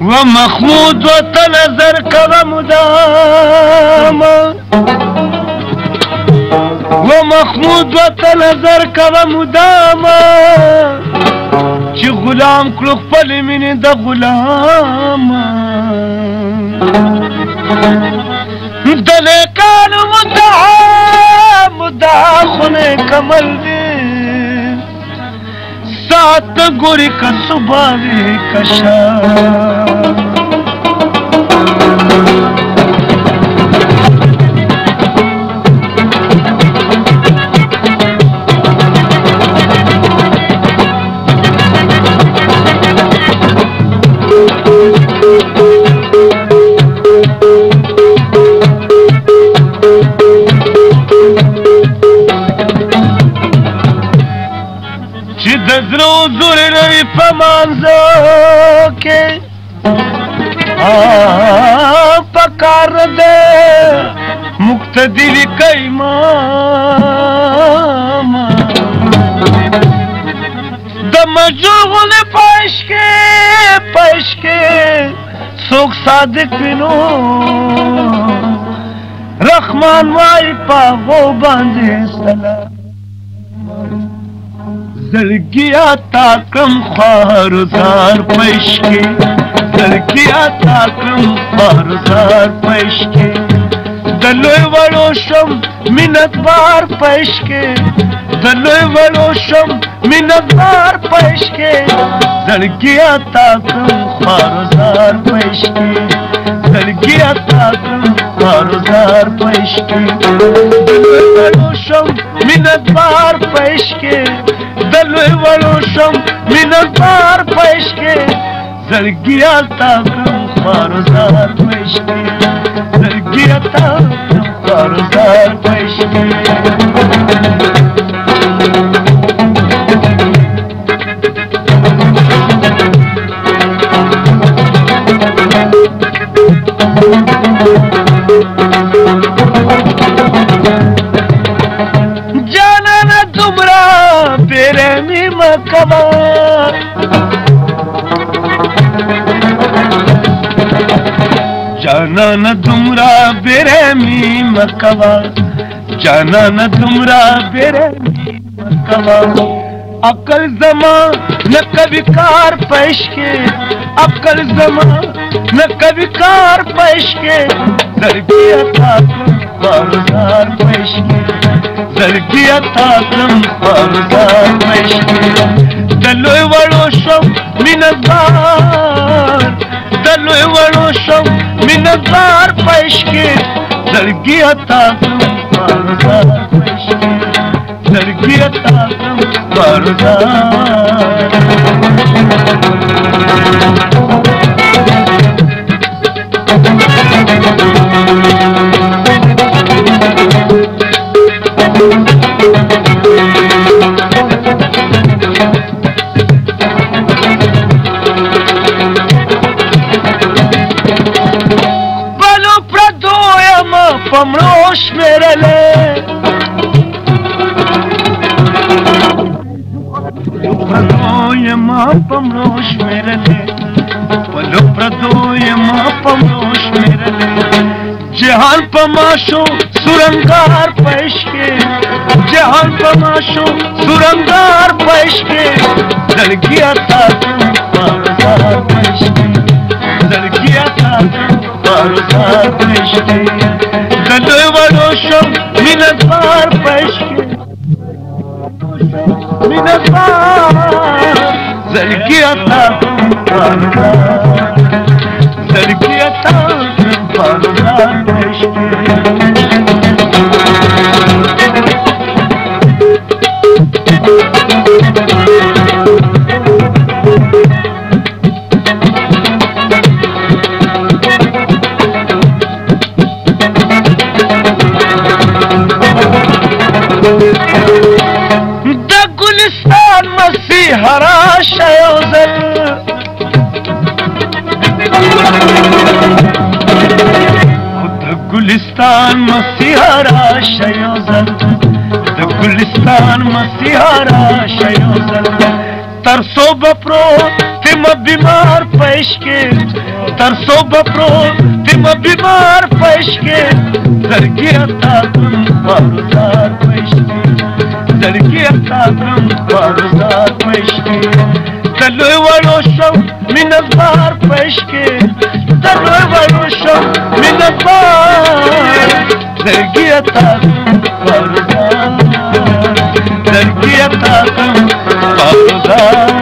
ومحمود وتنظر كذا مدام ومحمود وتنظر كذا مدام چې غلام کړو خپل مینې د غلام د نیکانو مدعا خونه کمل دی سات ګوري که صبح وي که شام چې د زړه زور لري په مانځو کې پکار دی مقتدي لیکي ماما د مجهول پېش کې څوک صادق وینو رحمان وای په غو باندې سلام زړګیا تا کم خارزار پېشکې زړګیا تا کم خارزار پېشکې د لوی وړو شم مینتوار پېشکې د لوی وړو شم مینتوار پېشکې زړګیا تا کم خارزار پېشکې زړګیا تا کم خارزار پېشکې د لوی وړو شم مینتوار پېشکې د لوی وړو شم مینتوار پېشکې زړګیا تا کم خارزار پېشکې زړګیا تا کم خارزار پېشکې جانانا تمرا بیرمی مکبا جانانا تمرا بیرمی مکبا جانانا تمرا بیرمی مکبا عقل زمان نہ کبھی کار پیش کے عقل زمان نہ کبھی کار پیش کے زرگیا تاکم خارزار پیش کے زرگیا تاکم خارزار پیش کے دلوی وڑو شم مینتوار دلوی وڑو شم مینتوار پیش کے زرگیا تاکم خارزار پیش کے زرگیا تاکم خارزار بلو پردویم پمروش میرلے پردویم پمروش میرلے بلو پردویم پمروش میرلے جهان پماشو سورنگار پیش کے جهان پماشو سورنگار پیش کے زړګیا تاکم خارزار پیش کے زړګیا تاکم خارزار پیش کے دلوی وړو شم مینتوار پیش کے مینتوار زړګیا تاکم خارزار زړګیا تاکم خارزار پیش کے د ګلستان مسیحا راشه یو ځل गुलिस्तान मसीहारा शयोजल द गुलिस्तान मसीहारा शयोजल तरसो बप्रो तिम बीमार पेश के तरसो बप्रो तिम बीमार पेश के जरगिया ताकम बारुदार पेश के जरगिया ताकम बारुदार पेश के तलोय वालो शो मिनतबार पेश के तलोय वालो शो मिनतबार जरगिया ताकम बारुदार जरगिया ताकम बारुदार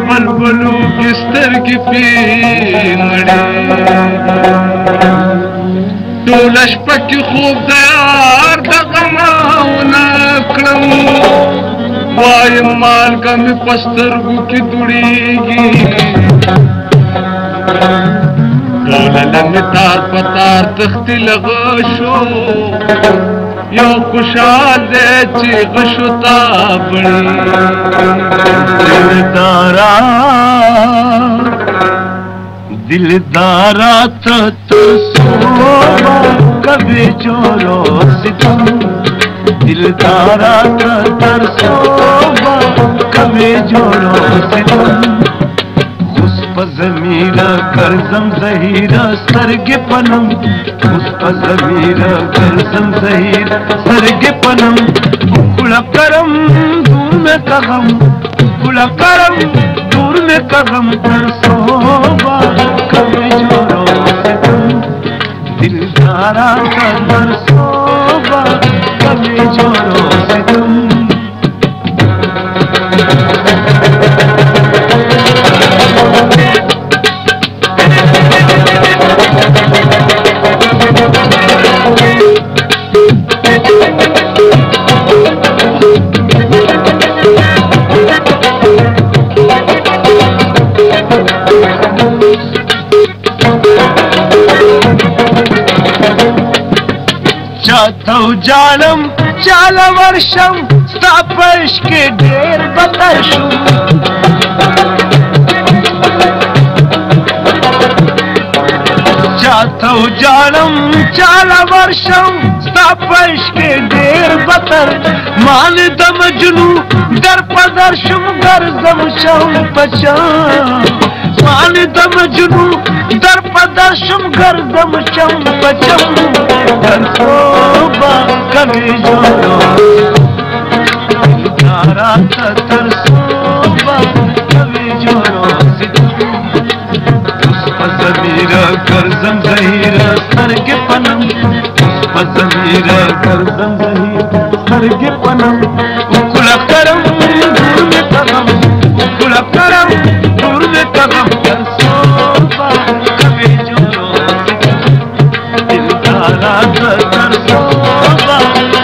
बलबलू बिस्तर की पींगड़े टोलश पक्की खूब दयार दगमाउना क्रम वाय माल का में पस्तरगु की दुड़ीगी टोलल में तार पतार तख्ती लगशो यो खुशाल दे चिगशुता बड़ी दिलदारा तरसोबा कभी जोरो सितम दिलदारा तरसोबा कभी जोरो सितम खुस्प ज़मीरा करज़म ज़हीरा सरगे पनम खुस्प ज़मीरा करज़म ज़हीरा सरगे पनम कुला करम दूर में कगम कुला करम दूर में कगम तरसोबा कभी जोरो सितम दिलदारा तरसोबा कभी जोरो सितम चाहता जालम चाला वर्षम स्थापश के ढेर बकशु चाहता जालम चाला वर्षम स्थापश के ढेर बतर मान दम जुनू दर पदर्शम गर्जम शम पचा मान दम जुनू दर पदर्शम गर्जम शम पचम तरसोबा कभी जोरो दिलदारा तरसोबा कभी जोरो खुस्प ज़मीरा करज़म ज़हीरा सरगे पनम खुस्प ज़मीरा करज़म ज़हीरा सरगे पनम कुला करम दूर में कगम कुला करम दूर में कगम तरसोबा कभी जोरो दिलदारा तरसोबा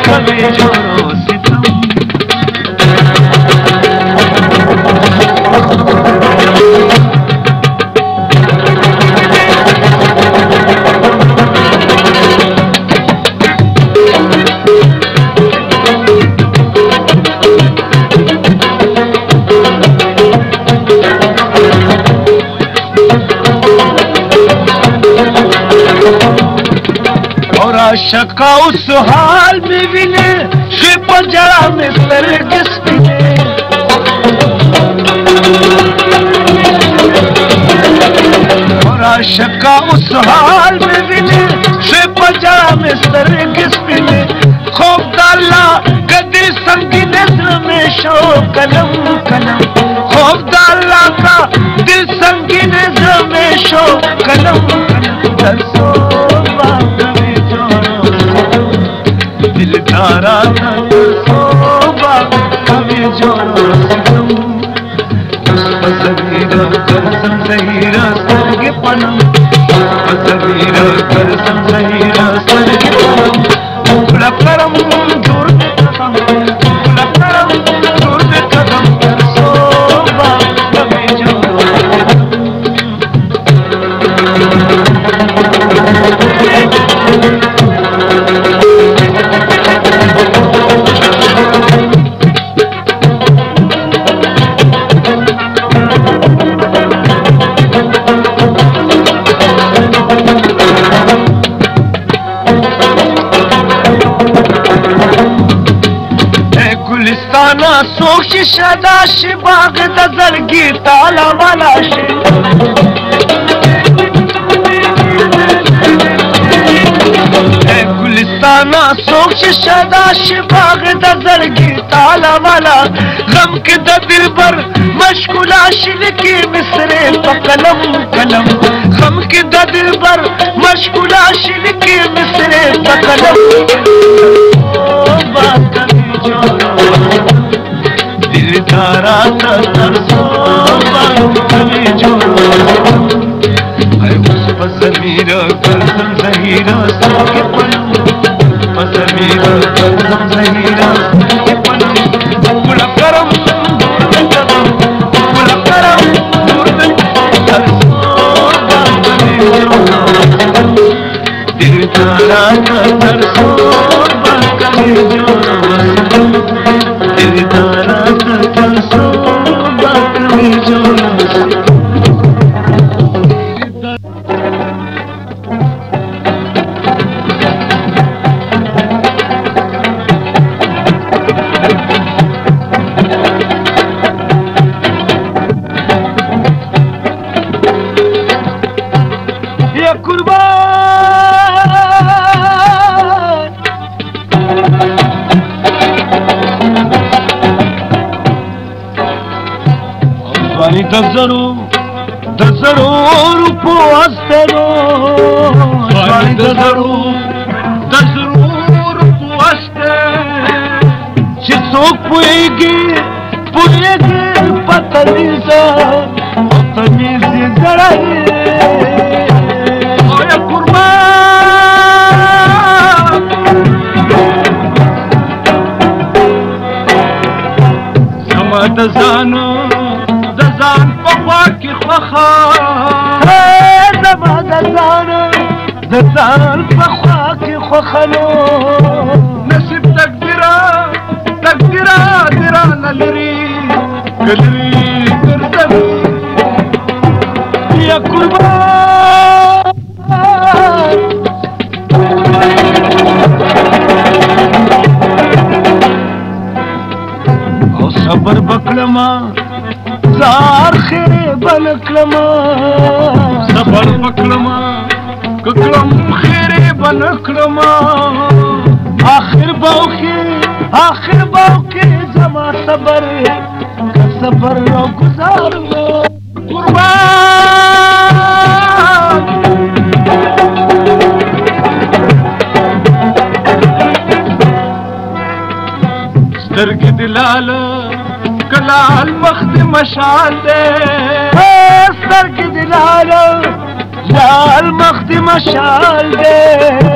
कभी जोरो सितम और आशका उस हाल में विने शिप जरा में सरगिस विने और आशका उस हाल में विने शिप जरा में सरगिस विने खूब डाला गदी संगी नजर में शो कलम कलम खूब डाला का दिल संगी नजर में शो कलम कलम तरसोबा कभी जोरो दिलदारा तरसोबा कभी जोरो सितम खुस्प ज़मीरा करज़म ज़हीरा सरगे पनम खुस्प ज़मीरा करज़म ज़हीरा सरगे पनम कुला करम दूर में कदम कुला करम दूर में कदम तरसोबा कभी जोरो ګلستانه څوک چې شدا شي باغ د زړګي تالا والا شي ګلستانه څوک چې شدا شي باغ د زړګي تالا والا غم کې د دلبر مشغولا شي لیکي مصرې په قلم قلم غم کې د دلبر مشغولا شي لیکي مصرې په قلم دلدارا ترسو باندې جوړو اي اوس په زمير ګرځم زهيرا سکه پلو په زمير ګرځم زهيرا سکه پلو ګل کرم ګل کرم ترسو باندې جوړو دلدارا ترسو باندې جوړو دلدارا ترسو باندې جوړو یا قربان ځواني د زرو روپو استرو ځواني د زرو روپو استر چې څوک پوهېږي په تمیزه او تمیز یې زړی او یا قربان زما د ځان په خوا کې خوښه زما د ځان په خوا کې خوښه نو نصیب تقدیره درانه لري که لري ګرځوي یا قربان او صبر بکړما زار خیره بنکلما صبر بکلما ککلم خیره بنکلما آخر باوکی زما صبر رو گزار لو قربان سترګې دلال کلال مخد مشال دے سترګې دلال لال مخد مشال دے